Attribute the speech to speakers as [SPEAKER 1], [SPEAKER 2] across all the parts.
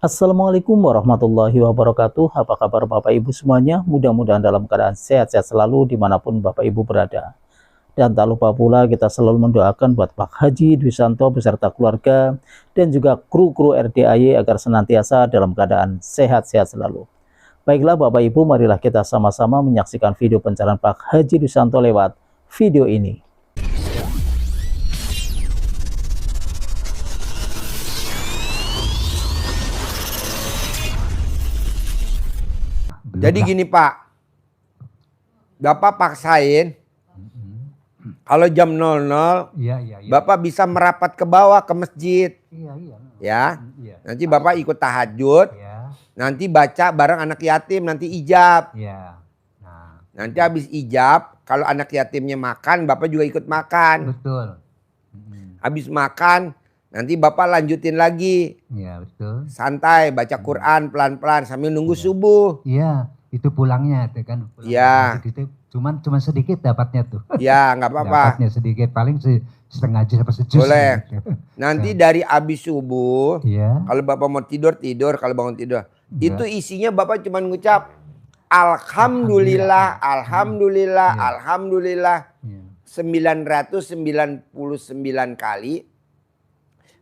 [SPEAKER 1] Assalamualaikum warahmatullahi wabarakatuh. Apa kabar Bapak Ibu semuanya? Mudah-mudahan dalam keadaan sehat-sehat selalu dimanapun Bapak Ibu berada. Dan tak lupa pula kita selalu mendoakan buat Pak Haji Dwi Santo beserta keluarga dan juga kru-kru RDAY agar senantiasa dalam keadaan sehat-sehat selalu. Baiklah Bapak Ibu, marilah kita sama-sama menyaksikan video pencarian Pak Haji Dwi Santo lewat video ini.
[SPEAKER 2] Jadi gini Pak, Bapak paksain kalau jam 00
[SPEAKER 3] Iya.
[SPEAKER 2] Bapak bisa merapat ke bawah ke masjid.
[SPEAKER 3] Iya.
[SPEAKER 2] Ya.
[SPEAKER 3] Iya.
[SPEAKER 2] Nanti Bapak ikut tahajud,
[SPEAKER 3] Iya.
[SPEAKER 2] nanti baca bareng anak yatim, nanti ijab.
[SPEAKER 3] Iya. Nah,
[SPEAKER 2] Nanti habis ijab, kalau anak yatimnya makan, Bapak juga ikut makan.
[SPEAKER 3] betul.
[SPEAKER 2] Habis makan, nanti Bapak lanjutin lagi.
[SPEAKER 3] Iya, betul.
[SPEAKER 2] Santai, baca Quran pelan-pelan sambil nunggu subuh.
[SPEAKER 3] Iya, itu pulangnya itu kan.
[SPEAKER 2] Iya.
[SPEAKER 3] Cuman sedikit dapatnya tuh.
[SPEAKER 2] Ya, nggak apa-apa.
[SPEAKER 3] Dapatnya sedikit, paling setengah jus apa sejus.
[SPEAKER 2] Boleh.
[SPEAKER 3] Gitu.
[SPEAKER 2] Nanti dari habis subuh,
[SPEAKER 3] Iya.
[SPEAKER 2] kalau Bapak mau tidur, kalau bangun tidur.
[SPEAKER 3] Iya.
[SPEAKER 2] Itu isinya Bapak cuma ngucap Alhamdulillah, Alhamdulillah,
[SPEAKER 3] Iya.
[SPEAKER 2] Alhamdulillah.
[SPEAKER 3] Iya.
[SPEAKER 2] 999 kali.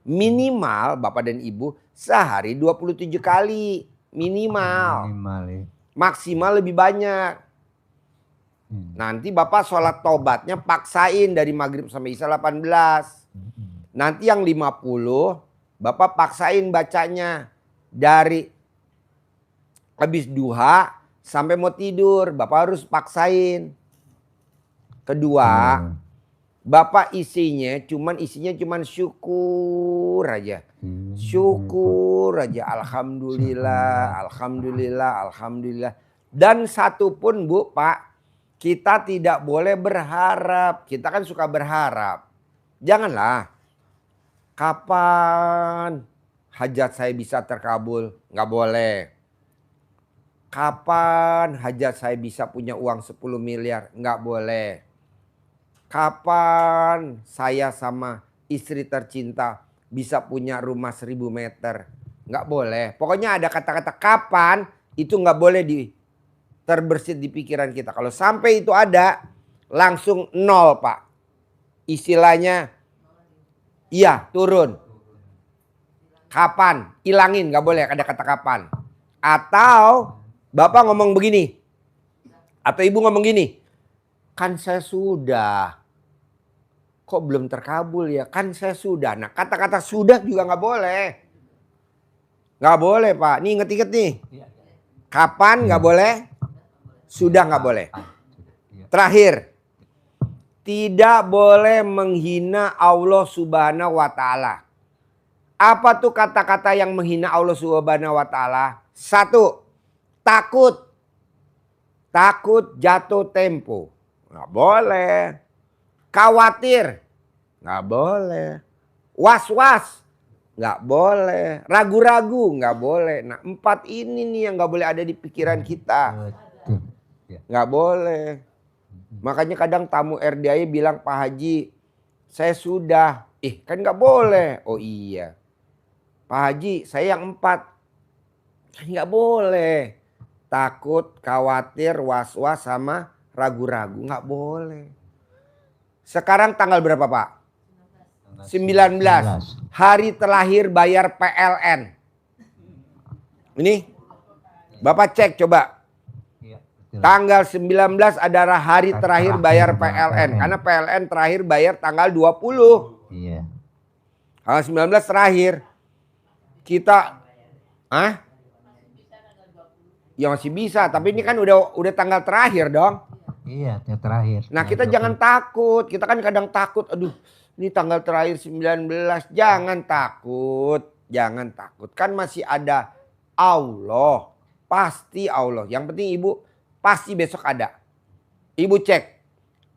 [SPEAKER 2] Minimal Bapak dan Ibu sehari 27 kali. Minimal.
[SPEAKER 3] Minimal ya.
[SPEAKER 2] Maksimal lebih banyak. Nanti Bapak sholat tobatnya paksain dari maghrib sampai isya 18. Nanti yang 50 Bapak paksain bacanya dari habis duha sampai mau tidur. Bapak harus paksain. Kedua, Bapak isinya cuman syukur aja. Syukur aja. Alhamdulillah, Alhamdulillah, Alhamdulillah. Dan satu pun Bu, Pak, kita tidak boleh berharap. Kita kan suka berharap. Janganlah. Kapan hajat saya bisa terkabul? Nggak boleh. Kapan hajat saya bisa punya uang 10 miliar? Nggak boleh. Kapan saya sama istri tercinta bisa punya rumah 1000 meter? Nggak boleh. Pokoknya ada kata-kata kapan itu nggak boleh terbersit di pikiran kita. Kalau sampai itu ada, langsung nol Pak. Istilahnya, iya turun. Kapan? Ilangin, nggak boleh ada kata kapan. Atau Bapak ngomong begini, atau Ibu ngomong gini, kan saya sudah. Kok belum terkabul ya? Kan saya sudah. Nah kata-kata sudah juga nggak boleh. Nggak boleh Pak. Nih inget-inget nih. Kapan nggak boleh? Sudah nggak boleh. Terakhir. Tidak boleh menghina Allah Subhanahu wa Ta'ala. Apa tuh kata-kata yang menghina Allah Subhanahu wa Ta'ala? 1. Takut. Takut jatuh tempo. Nggak boleh. Khawatir. Nggak boleh. Was-was. Nggak boleh. Ragu-ragu. Nggak boleh. Nah 4 ini nih yang nggak boleh ada di pikiran kita.
[SPEAKER 3] Betul. Ya.
[SPEAKER 2] Nggak boleh. Makanya kadang tamu RDAY bilang, Pak Haji, saya sudah. Kan nggak boleh. Oh iya. Pak Haji, saya yang 4. Kan nggak boleh. Takut, khawatir, was-was sama ragu-ragu. Nggak boleh. Sekarang tanggal berapa Pak? 19. Hari terakhir bayar PLN. Ini Bapak cek coba.
[SPEAKER 3] Iya, betul.
[SPEAKER 2] Tanggal 19 adalah hari terakhir bayar PLN. Karena PLN terakhir bayar tanggal 20.
[SPEAKER 3] Iya.
[SPEAKER 2] Tanggal 19 terakhir. Kita ya masih bisa, tapi ini kan udah tanggal terakhir dong.
[SPEAKER 3] Iya, yang terakhir.
[SPEAKER 2] Nah kita jangan takut. Kita kan kadang takut. Aduh ini tanggal terakhir 19. Jangan takut. Jangan takut. Kan masih ada Allah. Pasti Allah. Yang penting Ibu pasti besok ada. Ibu cek.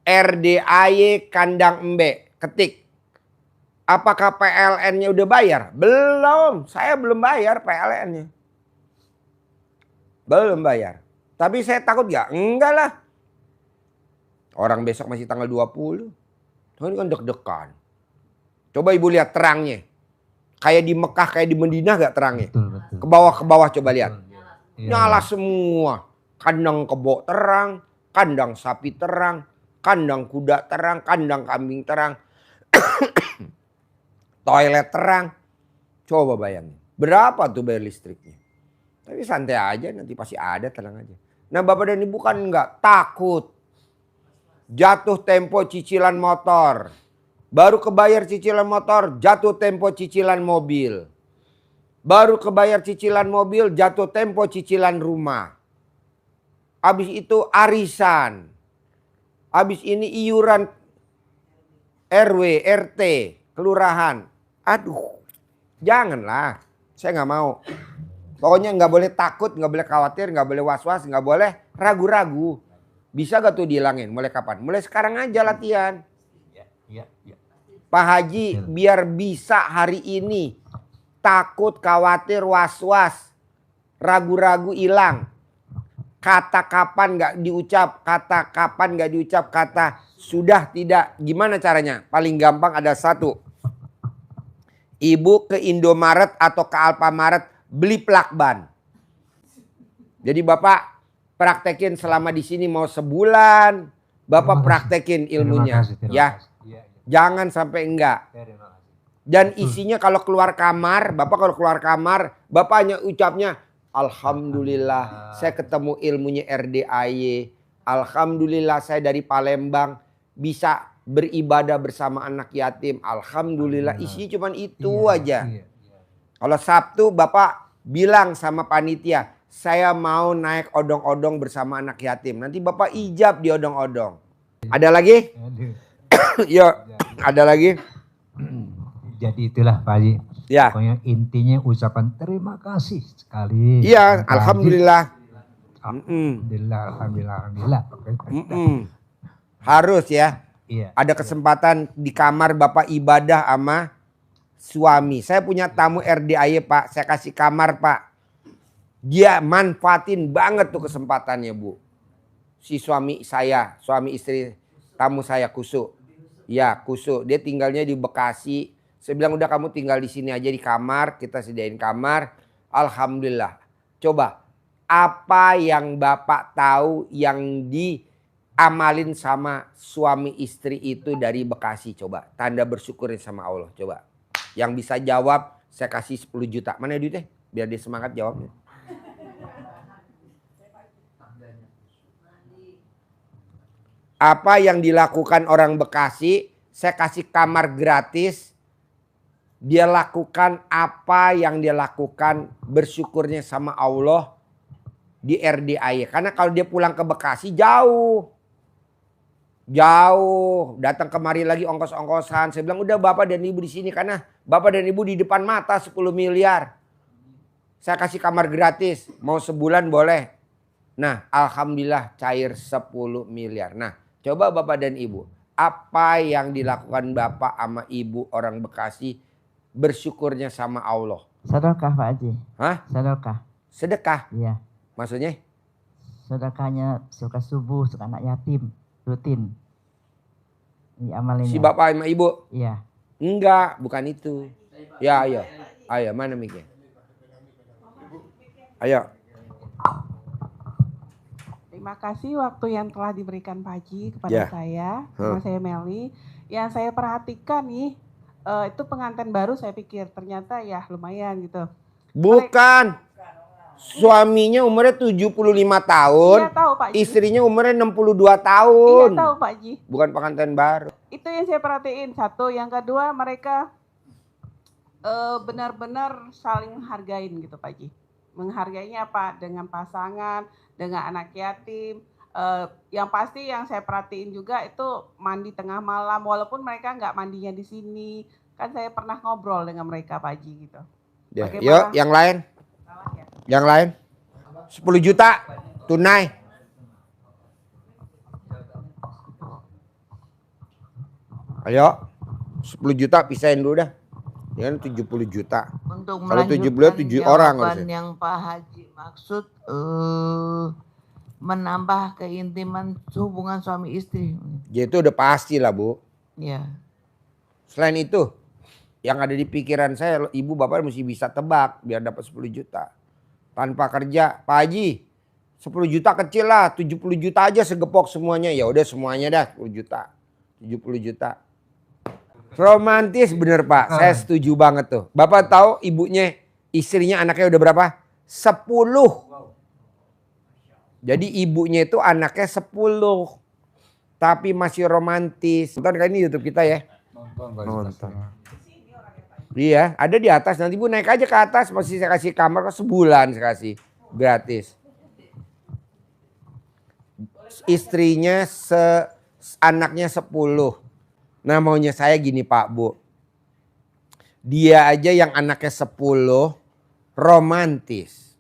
[SPEAKER 2] RDAY Kandang Embe. Ketik. Apakah PLN-nya udah bayar? Belum. Saya belum bayar PLN-nya. Belum bayar. Tapi saya takut gak? Enggak lah. Orang besok masih tanggal 20. Ini kan deg-degan. Coba Ibu lihat terangnya. Kayak di Mekah, kayak di Madinah gak terangnya?
[SPEAKER 3] Betul.
[SPEAKER 2] Ke bawah coba lihat.
[SPEAKER 3] Iya,
[SPEAKER 2] Nyala
[SPEAKER 3] iya.
[SPEAKER 2] semua. Kandang kebo terang, kandang sapi terang, kandang kuda terang, kandang kambing terang, toilet terang. Coba bayangin. Berapa tuh bayar listriknya? Tapi santai aja, nanti pasti ada, tenang aja. Nah Bapak dan Ibu kan enggak takut. Jatuh tempo cicilan motor. Baru kebayar cicilan motor, jatuh tempo cicilan mobil. Baru kebayar cicilan mobil, jatuh tempo cicilan rumah. Habis itu arisan. Habis ini iuran RW, RT, kelurahan. Aduh, janganlah. Saya nggak mau. Pokoknya nggak boleh takut, nggak boleh khawatir, nggak boleh was-was, nggak boleh ragu-ragu. Bisa gak tuh dihilangin? Mulai kapan? Mulai sekarang aja latihan.
[SPEAKER 3] Iya.
[SPEAKER 2] Pak Haji, biar bisa hari ini takut, khawatir, was-was, ragu-ragu hilang. Kata kapan nggak diucap, kata kapan nggak diucap, kata sudah tidak. Gimana caranya? Paling gampang ada satu. Ibu ke Indomaret atau ke Alfamaret beli plakban. Jadi Bapak praktekin selama di sini mau sebulan, Bapak praktekin ilmunya.
[SPEAKER 3] Terima
[SPEAKER 2] Ya,
[SPEAKER 3] kasih. Iya.
[SPEAKER 2] jangan sampai enggak.
[SPEAKER 3] Terima kasih.
[SPEAKER 2] Dan isinya kalau keluar kamar, Bapak hanya ucapnya Alhamdulillah saya ketemu ilmunya RDAY. Alhamdulillah saya dari Palembang bisa beribadah bersama anak yatim. Alhamdulillah, isinya cuma itu aja.
[SPEAKER 3] Iya.
[SPEAKER 2] Kalau Sabtu Bapak bilang sama panitia, saya mau naik odong-odong bersama anak yatim. Nanti Bapak ijab di odong-odong. Ada lagi?
[SPEAKER 3] Aduh.
[SPEAKER 2] Yuk, ada lagi?
[SPEAKER 3] Jadi itulah Pak Haji.
[SPEAKER 2] Ya.
[SPEAKER 3] Pokoknya intinya ucapan terima kasih sekali.
[SPEAKER 2] Iya,
[SPEAKER 3] Pak Haji.
[SPEAKER 2] alhamdulillah.
[SPEAKER 3] Alhamdulillah.
[SPEAKER 2] Harus ya.
[SPEAKER 3] Iya.
[SPEAKER 2] Ada kesempatan di kamar Bapak ibadah sama suami. Saya punya tamu RDAY Pak. Saya kasih kamar Pak. Dia manfaatin banget tuh kesempatannya Bu. Si suami saya, suami istri tamu saya Kusu. Ya Kusu. Dia tinggalnya di Bekasi. Saya bilang udah kamu tinggal di sini aja di kamar. Kita sediain kamar. Alhamdulillah. Coba. Apa yang Bapak tahu yang diamalin sama suami istri itu dari Bekasi? Coba. Tanda bersyukurin sama Allah. Coba. Yang bisa jawab saya kasih 10 juta. Mana duitnya? Biar dia semangat jawabnya. Apa yang dilakukan orang Bekasi, saya kasih kamar gratis. Dia lakukan apa yang dia lakukan, bersyukurnya sama Allah di RDAY. Karena kalau dia pulang ke Bekasi jauh. Jauh, datang kemari lagi ongkos-ongkosan. Saya bilang udah Bapak dan Ibu di sini karena Bapak dan Ibu di depan mata 10 miliar. Saya kasih kamar gratis, mau sebulan boleh. Nah, alhamdulillah cair 10 miliar. Nah, coba Bapak dan Ibu, apa yang dilakukan Bapak sama Ibu orang Bekasi bersyukurnya sama Allah?
[SPEAKER 4] Sedekah Pak Haji.
[SPEAKER 2] Hah?
[SPEAKER 4] Sedekah.
[SPEAKER 2] Sedekah?
[SPEAKER 4] Iya.
[SPEAKER 2] Maksudnya?
[SPEAKER 4] Sedekahnya suka subuh, suka anak yatim, rutin. Iya amalinnya.
[SPEAKER 2] Si Bapak sama Ibu?
[SPEAKER 4] Iya.
[SPEAKER 2] Enggak, bukan itu. Ya, ayo. Ayo, mana mic-nya? Ayo.
[SPEAKER 5] Terima kasih waktu yang telah diberikan Pak Haji kepada
[SPEAKER 2] Ya.
[SPEAKER 5] saya. Nama saya Meli. Yang saya perhatikan nih, itu pengantin baru saya pikir. Ternyata ya lumayan gitu.
[SPEAKER 2] Bukan. Suaminya umurnya 75 tahun.
[SPEAKER 5] Iya tahu Pak Haji.
[SPEAKER 2] Istrinya umurnya 62 tahun.
[SPEAKER 5] Iya tahu Pak Haji.
[SPEAKER 2] Bukan pengantin baru.
[SPEAKER 5] Itu yang saya perhatiin. Satu. Yang kedua mereka benar-benar saling hargain gitu Pak Haji. Menghargainya apa? Dengan pasangan, dengan anak yatim. Yang pasti yang saya perhatiin juga itu mandi tengah malam. Walaupun mereka nggak mandinya di sini. Kan saya pernah ngobrol dengan mereka Pak Haji gitu.
[SPEAKER 2] Ya,
[SPEAKER 5] Bagaimana?
[SPEAKER 2] yuk yang lain.
[SPEAKER 5] Salah ya?
[SPEAKER 2] Yang lain. 10 juta tunai. Ayo. 10 juta pisahin dulu dah. Ya kan 70 juta.
[SPEAKER 6] Untuk
[SPEAKER 2] Kalau 70
[SPEAKER 6] melanjutkan
[SPEAKER 2] 7 orang
[SPEAKER 6] jawaban
[SPEAKER 2] harusnya.
[SPEAKER 6] yang Pak Haji maksud menambah keintiman hubungan suami istri.
[SPEAKER 2] Ya itu udah pasti lah Bu.
[SPEAKER 6] Ya.
[SPEAKER 2] Selain itu. Yang ada di pikiran saya, ibu bapak mesti bisa tebak biar dapat 10 juta. Tanpa kerja, Pak Haji 10 juta kecil lah, 70 juta aja segepok semuanya. Ya udah semuanya dah 10 juta, 70 juta. Romantis bener Pak, saya setuju banget tuh. Bapak tahu ibunya, istrinya, anaknya udah berapa? 10. Jadi ibunya itu anaknya 10. Tapi masih romantis. Nonton kali ini YouTube kita ya. Nonton. Iya, ada di atas. Nanti Bu naik aja ke atas. Masih saya kasih kamar kok sebulan saya kasih. Gratis. Istrinya anaknya 10. Nah maunya saya gini Pak Bu. Dia aja yang anaknya 10 romantis.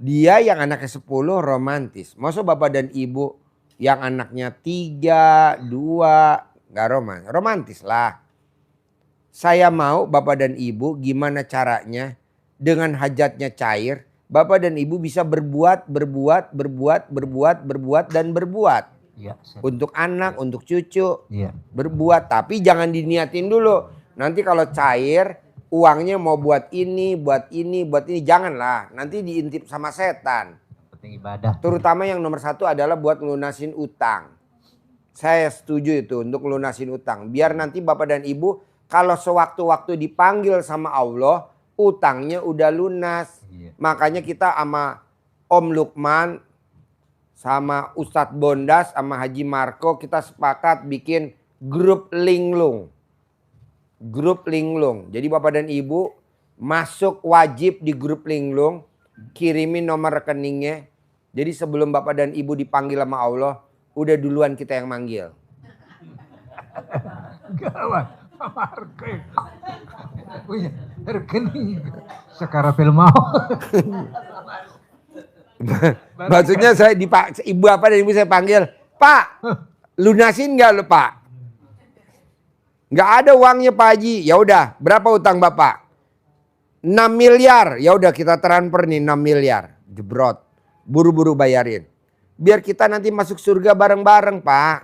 [SPEAKER 2] Dia yang anaknya 10 romantis. Maksud bapak dan ibu yang anaknya 3, 2 gak romantis lah. Saya mau bapak dan ibu gimana caranya dengan hajatnya cair. Bapak dan ibu bisa berbuat dan berbuat.
[SPEAKER 3] Iya,
[SPEAKER 2] Untuk anak, untuk cucu.
[SPEAKER 3] iya.
[SPEAKER 2] Berbuat, tapi jangan diniatin dulu. Nanti kalau cair, uangnya mau buat ini. Janganlah, nanti diintip sama setan.
[SPEAKER 3] Penting ibadah.
[SPEAKER 2] Terutama yang nomor 1 adalah buat lunasin utang. Saya setuju itu untuk lunasin utang. Biar nanti bapak dan ibu kalau sewaktu-waktu dipanggil sama Allah, utangnya udah lunas.
[SPEAKER 3] Iya.
[SPEAKER 2] Makanya kita sama Om Lukman, sama Ustadz Bondas, sama Haji Marco, kita sepakat bikin grup linglung. Grup linglung. Jadi bapak dan ibu masuk wajib di grup linglung, kirimin nomor rekeningnya. Jadi sebelum bapak dan ibu dipanggil sama Allah, udah duluan kita yang manggil.
[SPEAKER 3] Gawat. Marco punya rekening sekarang film mau.
[SPEAKER 2] Maksudnya saya ibu apa dan ibu saya panggil, Pak, lunasin nggak lo Pak? Nggak ada uangnya Pak Haji. Ya udah, berapa utang Bapak? 6 miliar. Ya udah kita transfer nih 6 miliar. Jebrot. Buru-buru bayarin. Biar kita nanti masuk surga bareng-bareng Pak.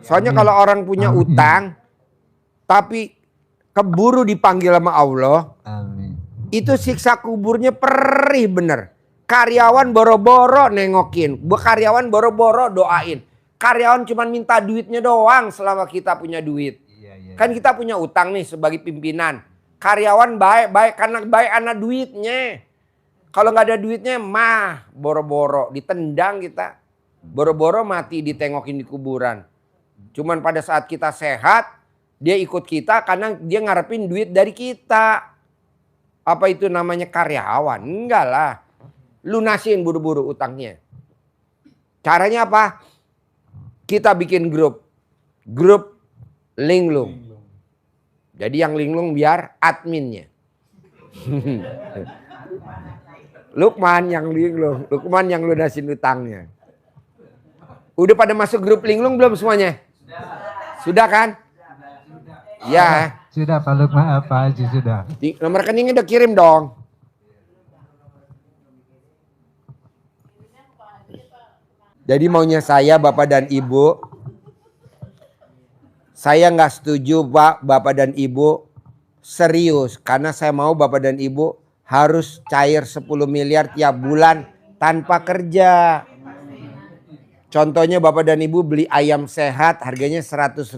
[SPEAKER 2] Soalnya kalau orang punya utang tapi keburu dipanggil sama Allah,
[SPEAKER 3] Amin.
[SPEAKER 2] itu siksa kuburnya perih bener. Karyawan boro-boro nengokin, karyawan boro-boro doain. Karyawan cuma minta duitnya doang selama kita punya duit.
[SPEAKER 3] Iya.
[SPEAKER 2] Kan kita punya utang nih sebagai pimpinan. Karyawan baik-baik karena baik anak duitnya. Kalau nggak ada duitnya mah boro-boro ditendang kita. Boro-boro mati ditengokin di kuburan. Cuman pada saat kita sehat, dia ikut kita karena dia ngarepin duit dari kita. Apa itu namanya karyawan? Enggak lah. Lunasin buru-buru utangnya. Caranya apa? Kita bikin grup. Grup linglung. Jadi yang linglung biar adminnya. Lukman yang linglung. Lukman yang lunasin utangnya. Udah pada masuk grup linglung belum semuanya? Sudah kan? Ya.
[SPEAKER 3] Sudah Pak Lukman, Pak Haji sudah.
[SPEAKER 2] Nomor rekeningnya udah kirim dong. Jadi maunya saya Bapak dan Ibu, saya nggak setuju Pak, Bapak dan Ibu serius. Karena saya mau Bapak dan Ibu harus cair 10 miliar tiap bulan tanpa kerja. Contohnya Bapak dan Ibu beli ayam sehat harganya 100.000.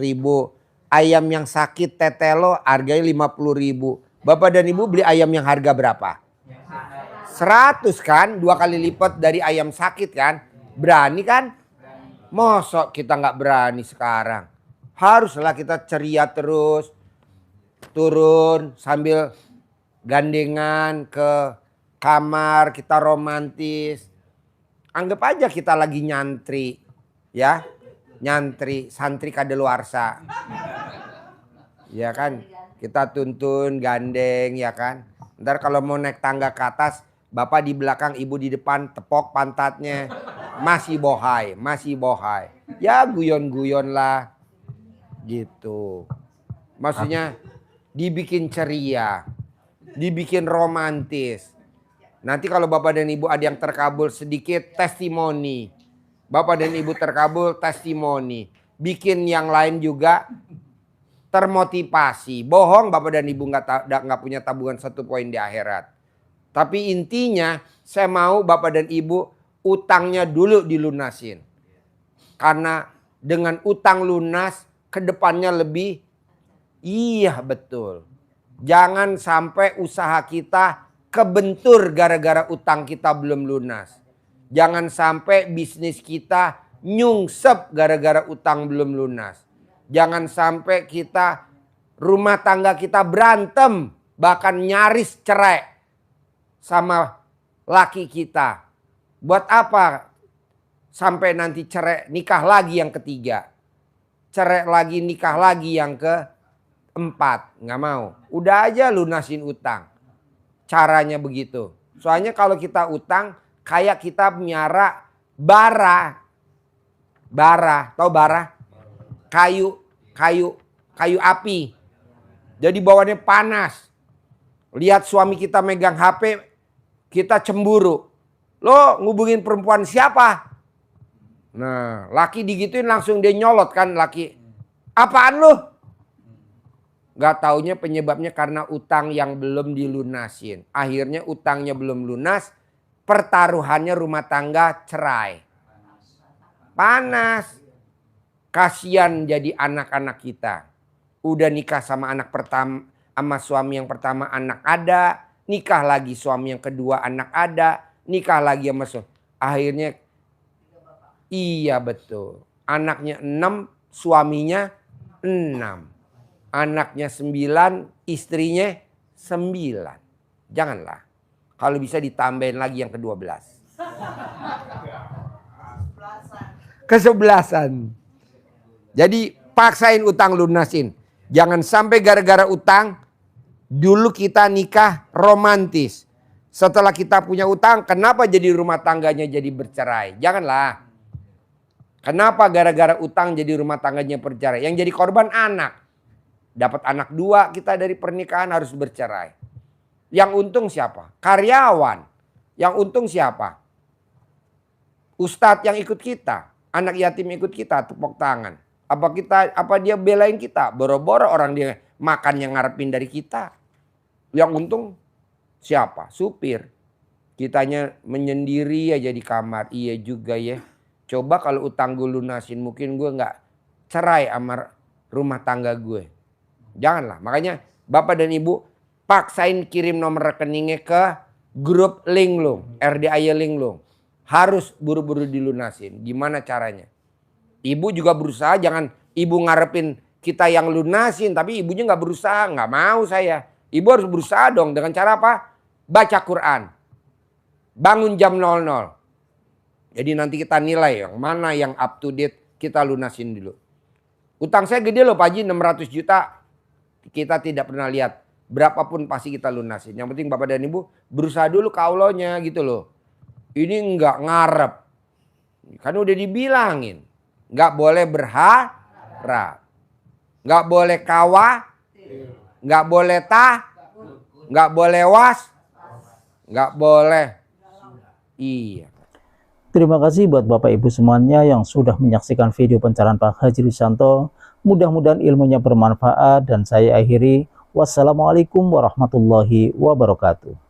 [SPEAKER 2] Ayam yang sakit tetelo harganya 50.000. Bapak dan Ibu beli ayam yang harga berapa? 100 kan? 2 kali lipat dari ayam sakit kan? Berani kan? Mosok kita nggak berani sekarang. Haruslah kita ceria terus. Turun sambil gandengan ke kamar, kita romantis. Anggap aja kita lagi nyantri. Ya. Nyantri, santri kadaluarsa. Ya kan, kita tuntun, gandeng ya kan. Ntar kalau mau naik tangga ke atas, bapak di belakang, ibu di depan, tepok pantatnya. Masih bohai, masih bohai. Ya guyon-guyon lah. Gitu. Maksudnya dibikin ceria, dibikin romantis. Nanti kalau bapak dan ibu ada yang terkabul sedikit, testimoni. Bapak dan ibu terkabul, testimoni. Bikin yang lain juga termotivasi. Bohong Bapak dan Ibu nggak punya tabungan 1 poin di akhirat. Tapi intinya saya mau Bapak dan Ibu utangnya dulu dilunasin. Karena dengan utang lunas kedepannya lebih, iya betul. Jangan sampai usaha kita kebentur gara-gara utang kita belum lunas. Jangan sampai bisnis kita nyungsep gara-gara utang belum lunas. Jangan sampai kita rumah tangga kita berantem, bahkan nyaris cerai sama laki kita. Buat apa sampai nanti cerai nikah lagi yang ketiga. Cerai lagi nikah lagi yang keempat. Nggak mau. Udah aja lunasin utang. Caranya begitu. Soalnya kalau kita utang kayak kita miara bara. Bara, tahu bara? Kayu api. Jadi bawaannya panas. Lihat suami kita megang HP, kita cemburu. Lo ngubungin perempuan siapa? Nah, laki digituin langsung dia nyolot kan laki. Apaan lo? Gak taunya penyebabnya karena utang yang belum dilunasin. Akhirnya utangnya belum lunas, pertaruhannya rumah tangga cerai. Panas. Kasian jadi anak-anak kita. Udah nikah sama anak pertama, sama suami yang pertama anak ada. Nikah lagi suami yang kedua anak ada. Nikah lagi sama suami. Akhirnya, iya betul. Anaknya 6, suaminya 6. Anaknya 9, istrinya 9. Janganlah. Kalau bisa ditambahin lagi yang ke-12. Kesebelasan. Jadi paksain utang lunasin. Jangan sampai gara-gara utang dulu kita nikah romantis. Setelah kita punya utang, kenapa jadi rumah tangganya jadi bercerai? Janganlah. Kenapa gara-gara utang jadi rumah tangganya bercerai? Yang jadi korban anak. Dapat anak 2 kita dari pernikahan harus bercerai. Yang untung siapa? Karyawan. Yang untung siapa? Ustadz yang ikut kita. Anak yatim ikut kita, tepuk tangan. Apa dia belain kita? Boro-boro orang dia makan yang ngarepin dari kita. Yang untung siapa? Supir. Kitanya menyendiri aja di kamar. Iya juga ya. Coba kalau utang gue lunasin, mungkin gue nggak cerai sama rumah tangga gue. Janganlah. Makanya Bapak dan Ibu paksain kirim nomor rekeningnya ke grup Linglung, RDAY Linglung. Harus buru-buru dilunasin. Gimana caranya? Ibu juga berusaha, jangan ibu ngarepin kita yang lunasin, tapi ibunya nggak berusaha, nggak mau saya. Ibu harus berusaha dong dengan cara apa? Baca Quran. Bangun jam 00. Jadi nanti kita nilai yang mana yang up to date, kita lunasin dulu. Utang saya gede loh Pak Haji, 600 juta. Kita tidak pernah lihat. Berapapun pasti kita lunasin. Yang penting Bapak dan Ibu berusaha dulu ke Allahnya gitu loh. Ini nggak ngarep. Kan udah dibilangin. Nggak boleh berharap. Nggak boleh nggak boleh nggak boleh nggak boleh. Iya.
[SPEAKER 1] Terima kasih buat Bapak Ibu semuanya yang sudah menyaksikan video pencerahan Pak Haji Rudianto. Mudah-mudahan ilmunya bermanfaat dan saya akhiri. Wassalamualaikum warahmatullahi wabarakatuh.